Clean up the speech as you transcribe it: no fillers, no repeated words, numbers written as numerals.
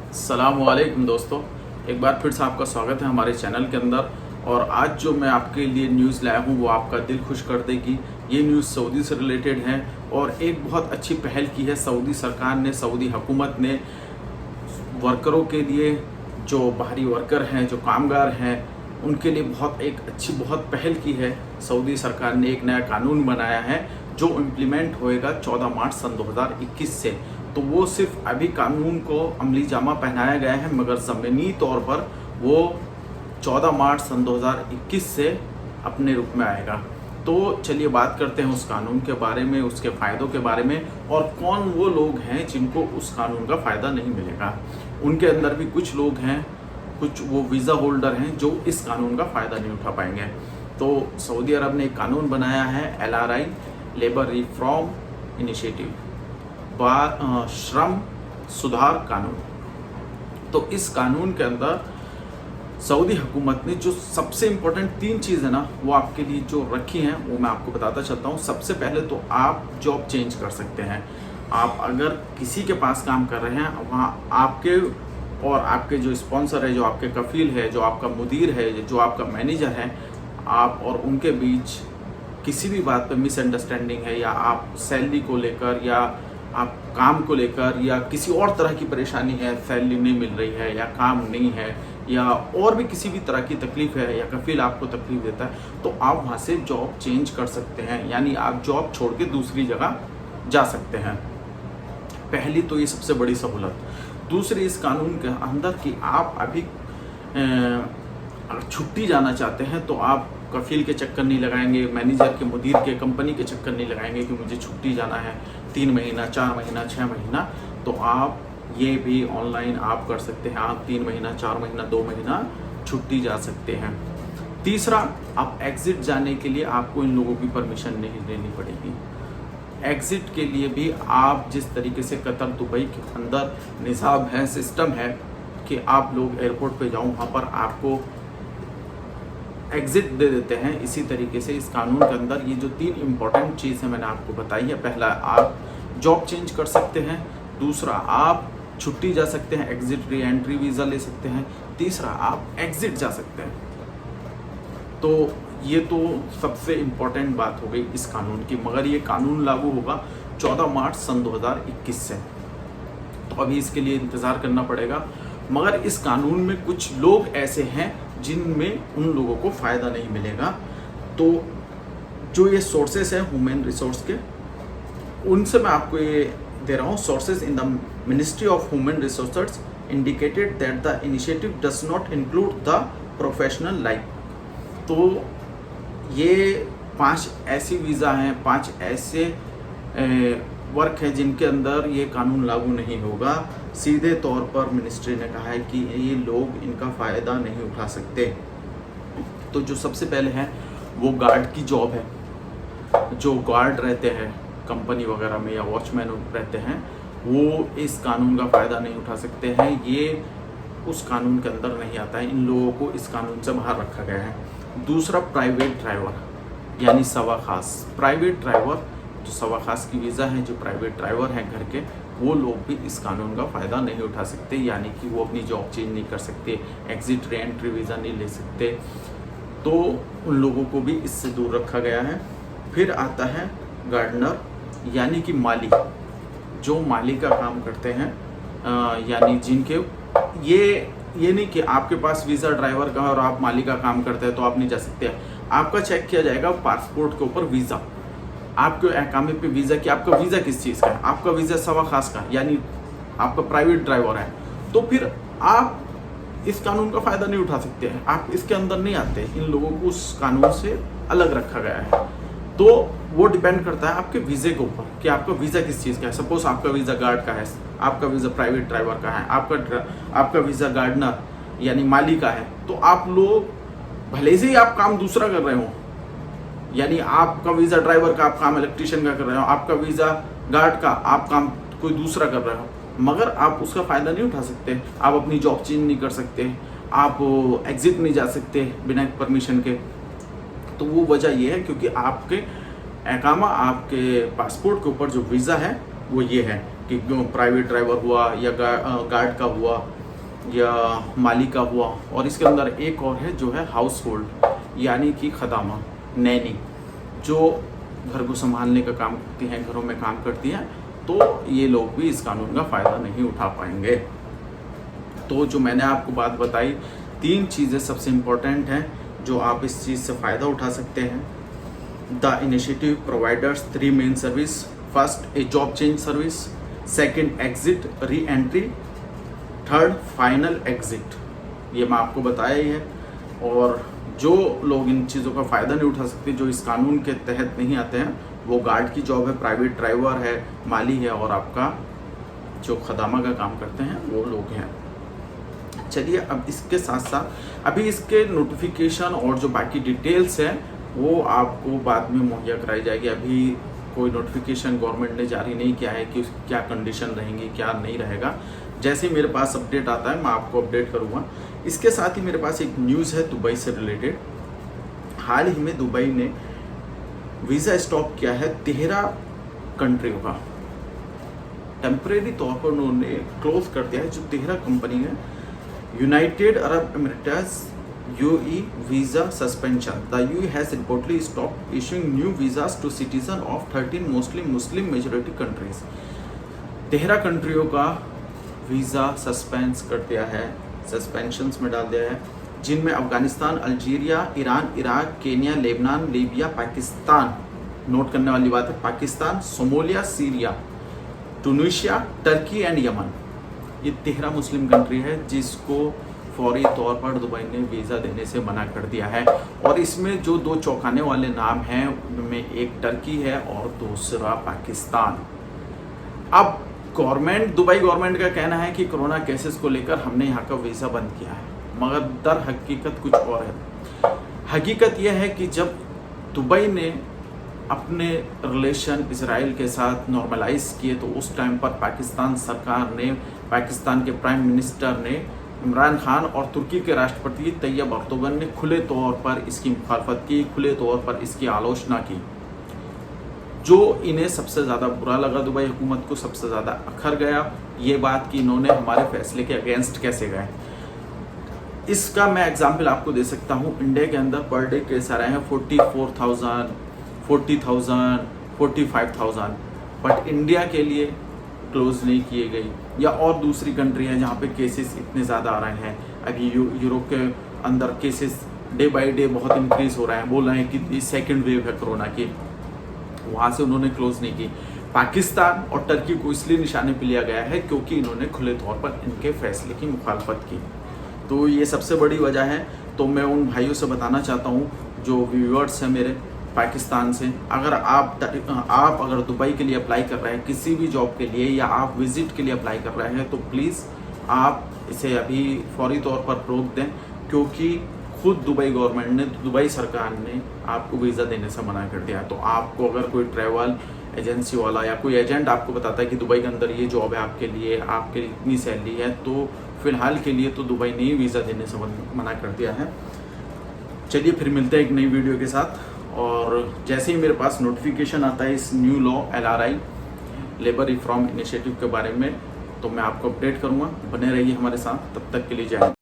अस्सलामुअलैकुम दोस्तों, एक बार फिर से आपका स्वागत है हमारे चैनल के अंदर। और आज जो मैं आपके लिए न्यूज़ लाया हूँ वो आपका दिल खुश कर देगी। ये न्यूज़ सऊदी से रिलेटेड है और एक बहुत अच्छी पहल की है सऊदी सरकार ने, सऊदी हुकूमत ने वर्करों के लिए, जो बाहरी वर्कर हैं, जो कामगार हैं, उनके लिए बहुत पहल की है। सऊदी सरकार ने एक नया कानून बनाया है जो इम्प्लीमेंट होएगा 14 मार्च सन 2021 से। तो वो सिर्फ अभी कानून को अमली जामा पहनाया गया है, मगर ज़मीनी तौर पर वो 14 मार्च सन 2021 से अपने रूप में आएगा। तो चलिए बात करते हैं उस कानून के बारे में, उसके फ़ायदों के बारे में, और कौन वो लोग हैं जिनको उस कानून का फ़ायदा नहीं मिलेगा। उनके अंदर भी कुछ लोग हैं, कुछ वो वीज़ा होल्डर हैं जो इस कानून का फ़ायदा नहीं उठा पाएंगे। तो सऊदी अरब ने एक कानून बनाया है, LRI लेबर रिफॉर्म इनिशिएटिव, श्रम सुधार कानून। तो इस कानून के अंदर सऊदी हुकूमत ने जो सबसे इम्पोर्टेंट 3 चीज़ है ना, वो आपके लिए जो रखी हैं वो मैं आपको बताता चलता हूँ। सबसे पहले तो आप जॉब चेंज कर सकते हैं। आप अगर किसी के पास काम कर रहे हैं, वहाँ आपके और आपके जो स्पॉन्सर है, जो आपके कफील है, जो आपका मुदीर है, जो आपका मैनेजर है, आप और उनके बीच किसी भी बात पर मिसअंडरस्टैंडिंग है, या आप सैलरी को लेकर, या आप काम को लेकर, या किसी और तरह की परेशानी है, सैलरी नहीं मिल रही है, या काम नहीं है, या और भी किसी भी तरह की तकलीफ है, या कफील आपको तकलीफ देता है, तो आप वहाँ से जॉब चेंज कर सकते हैं। यानी आप जॉब छोड़ के दूसरी जगह जा सकते हैं। पहली तो ये सबसे बड़ी सहूलत। दूसरी, इस कानून के अंदर कि आप अभी अगर छुट्टी जाना चाहते हैं तो आप कफील के चक्कर नहीं लगाएंगे, मैनेजर के, मुदीर के, कंपनी के चक्कर नहीं लगाएंगे कि मुझे छुट्टी जाना है 3 महीना, 4 महीना, 6 महीना। तो आप ये भी ऑनलाइन आप कर सकते हैं। आप 3 महीना, 4 महीना, 2 महीना छुट्टी जा सकते हैं। तीसरा, आप एग्जिट जाने के लिए आपको इन लोगों की परमिशन नहीं लेनी पड़ेगी। एग्जिट के लिए भी आप जिस तरीके से कतर, दुबई के अंदर निज़ाम है, सिस्टम है कि आप लोग एयरपोर्ट पे जाओ, वहाँ पर आपको एग्जिट दे देते हैं, इसी तरीके से इस कानून के अंदर ये जो 3 इम्पॉर्टेंट चीज़ है मैंने आपको बताई है। पहला, आप जॉब चेंज कर सकते हैं। दूसरा, आप छुट्टी जा सकते हैं, एग्जिट री एंट्री वीज़ा ले सकते हैं। तीसरा, आप एग्जिट जा सकते हैं। तो ये तो सबसे इम्पॉर्टेंट बात हो गई इस कानून की। मगर ये कानून लागू होगा 14 मार्च सन 2021 से, तो अभी इसके लिए इंतज़ार करना पड़ेगा। मगर इस कानून में कुछ लोग ऐसे हैं जिनमें उन लोगों को फ़ायदा नहीं मिलेगा। तो जो ये सोर्सेस हैं ह्यूमन रिसोर्स के, उनसे मैं आपको ये दे रहा हूँ। Sources in the ministry of human resources indicated that the initiative does not include the professional life. तो ये 5 ऐसी वीज़ा हैं, 5 ऐसे वर्क हैं जिनके अंदर ये कानून लागू नहीं होगा। सीधे तौर पर मिनिस्ट्री ने कहा है कि ये लोग इनका फ़ायदा नहीं उठा सकते। तो जो सबसे पहले है वो गार्ड की जॉब है। जो गार्ड रहते हैं कंपनी वगैरह में, या वॉचमैन रहते हैं, वो इस कानून का फ़ायदा नहीं उठा सकते हैं। ये उस कानून के अंदर नहीं आता है, इन लोगों को इस कानून से बाहर रखा गया है। दूसरा, प्राइवेट ड्राइवर यानी सवा खास। प्राइवेट ड्राइवर जो सवा खास की वीज़ा है, जो प्राइवेट ड्राइवर हैं घर के, वो लोग भी इस कानून का फ़ायदा नहीं उठा सकते। यानी कि वो अपनी जॉब चेंज नहीं कर सकते, एग्जिट री एंट्री वीज़ा नहीं ले सकते। तो उन लोगों को भी इससे दूर रखा गया है। फिर आता है गार्डनर यानी कि माली, जो माली का काम करते हैं, यानी जिनके ये नहीं कि आपके पास वीज़ा ड्राइवर का है और आप माली का काम करते हैं तो आप नहीं जा सकते। आपका चेक किया जाएगा पासपोर्ट के ऊपर वीज़ा, आपके अकामे पे वीज़ा कि आपका वीज़ा किस चीज़ का है। आपका वीज़ा सवा खास का, यानी आपका प्राइवेट ड्राइवर है, तो फिर आप इस कानून का फ़ायदा नहीं उठा सकते हैं, आप इसके अंदर नहीं आते। इन लोगों को उस कानून से अलग रखा गया है। तो वो डिपेंड करता है आपके वीज़े के ऊपर कि आपका वीज़ा किस चीज़ का है। सपोज आपका वीज़ा गार्ड का है, आपका वीज़ा प्राइवेट ड्राइवर का है, आपका वीज़ा गार्डनर यानी माली का है, तो आप लोग भले से ही आप काम दूसरा कर रहे हो, यानी आपका वीज़ा ड्राइवर का आप काम इलेक्ट्रीशियन का कर रहे हो, आपका वीज़ा गार्ड का आप काम कोई दूसरा कर रहे हो, मगर आप उसका फ़ायदा नहीं उठा सकते। आप अपनी जॉब चेंज नहीं कर सकते, आप एग्जिट नहीं जा सकते बिना परमिशन के। तो वो वजह ये है क्योंकि आपके अकामा, आपके पासपोर्ट के ऊपर जो वीज़ा है वो ये है कि प्राइवेट ड्राइवर हुआ या गार्ड का हुआ या माली का हुआ, और इसके अंदर एक और है जो है हाउस होल्ड, यानी कि खदामा, नैनी, जो घर को संभालने का काम करती हैं, घरों में काम करती हैं, तो ये लोग भी इस कानून का फ़ायदा नहीं उठा पाएंगे। तो जो मैंने आपको बात बताई, 3 चीज़ें सबसे इम्पोर्टेंट हैं जो आप इस चीज़ से फ़ायदा उठा सकते हैं। The initiative providers 3 main service, first A job change service, second exit re entry, third final exit. ये मैं आपको बताया ही है। और जो लोग इन चीज़ों का फ़ायदा नहीं उठा सकते, जो इस कानून के तहत नहीं आते हैं, वो गार्ड की जॉब है, प्राइवेट ड्राइवर है, माली है, और आपका जो खदामा का काम करते हैं वो लोग हैं। चलिए, अब इसके साथ साथ अभी इसके नोटिफिकेशन और जो बाकी डिटेल्स हैं वो आपको बाद में मुहैया कराई जाएगी। अभी कोई नोटिफिकेशन गवर्नमेंट ने जारी नहीं किया है कि उसकी क्या कंडीशन रहेंगी, क्या नहीं रहेगा। जैसे ही मेरे पास अपडेट आता है मैं आपको अपडेट करूँगा। इसके साथ ही मेरे पास एक न्यूज़ है दुबई से रिलेटेड। हाल ही में दुबई ने वीज़ा स्टॉप किया है 13 कंट्रियों का, टेम्परेरी तौर पर उन्होंने क्लोज कर दिया है। जो 13 कंपनी है, United Arab Emirates UAE visa suspension. The UAE has reportedly stopped issuing new visas to citizens of 13 mostly Muslim majority countries. 13 कंट्रियों का वीज़ा सस्पेंस कर दिया है, सस्पेंशंस में डाल दिया है, जिनमें Afghanistan, Algeria, Iran, Iraq, Kenya, Lebanon, Libya, Pakistan, note करने वाली बात है, Pakistan, Somalia, Syria, टूनीशिया, Turkey and Yemen. ये 13 मुस्लिम कंट्री है जिसको फौरी तौर पर दुबई ने वीज़ा देने से मना कर दिया है। और इसमें जो 2 चौंकाने वाले नाम हैं उनमें एक टर्की है और दूसरा पाकिस्तान। अब दुबई गवर्नमेंट का कहना है कि कोरोना केसेस को लेकर हमने यहाँ का वीज़ा बंद किया है, मगर दर हकीकत कुछ और है। हकीकत यह है कि जब दुबई ने अपने रिलेशन इजराइल के साथ नॉर्मलाइज किए तो उस टाइम पर पाकिस्तान सरकार ने, पाकिस्तान के प्राइम मिनिस्टर ने, इमरान खान और तुर्की के राष्ट्रपति तैयब अर्दोगन ने खुले तौर पर इसकी मुखालफत की, खुले तौर पर इसकी आलोचना की। जो इन्हें सबसे ज़्यादा बुरा लगा, दुबई हुकूमत को सबसे ज़्यादा अखर गया ये बात कि इन्होंने हमारे फैसले के अगेंस्ट कैसे गए। इसका मैं एग्जाम्पल आपको दे सकता हूँ। इंडिया के अंदर पर डे केस आ रहे हैं 44,000, 40,000, 45,000, बट इंडिया के लिए क्लोज नहीं किए गई। या और दूसरी कंट्री है जहाँ पे केसेस इतने ज़्यादा आ रहे हैं। अभी यूरोप के अंदर केसेस डे बाय डे बहुत इंक्रीज हो रहे हैं, बोल रहे हैं कि सेकेंड वेव है कोरोना की, वहाँ से उन्होंने क्लोज नहीं की। पाकिस्तान और टर्की को इसलिए निशाने पे लिया गया है क्योंकि इन्होंने खुले तौर पर इनके फैसले की मुखालफत की। तो ये सबसे बड़ी वजह है। तो मैं उन भाइयों से बताना चाहता हूँ जो व्यूअर्स हैं मेरे पाकिस्तान से, अगर आप अगर दुबई के लिए अप्लाई कर रहे हैं किसी भी जॉब के लिए, या आप विजिट के लिए अप्लाई कर रहे हैं, तो प्लीज़ आप इसे अभी फौरी तौर पर रोक दें, क्योंकि खुद दुबई गवर्नमेंट ने, दुबई सरकार ने आपको वीज़ा देने से मना कर दिया। तो आपको अगर कोई ट्रैवल एजेंसी वाला या कोई एजेंट आपको बताता है कि दुबई के अंदर ये जॉब है आपके लिए, आपके लिए इतनी सैलरी है, तो फिलहाल के लिए तो दुबई ने ही वीज़ा देने से मना कर दिया है। चलिए फिर मिलते हैं एक नई वीडियो के साथ। और जैसे ही मेरे पास नोटिफिकेशन आता है इस new law LRI labour reform initiative के बारे में, तो मैं आपको अपडेट करूँगा। बने रहिए हमारे साथ, तब तक के लिए जय हिंद।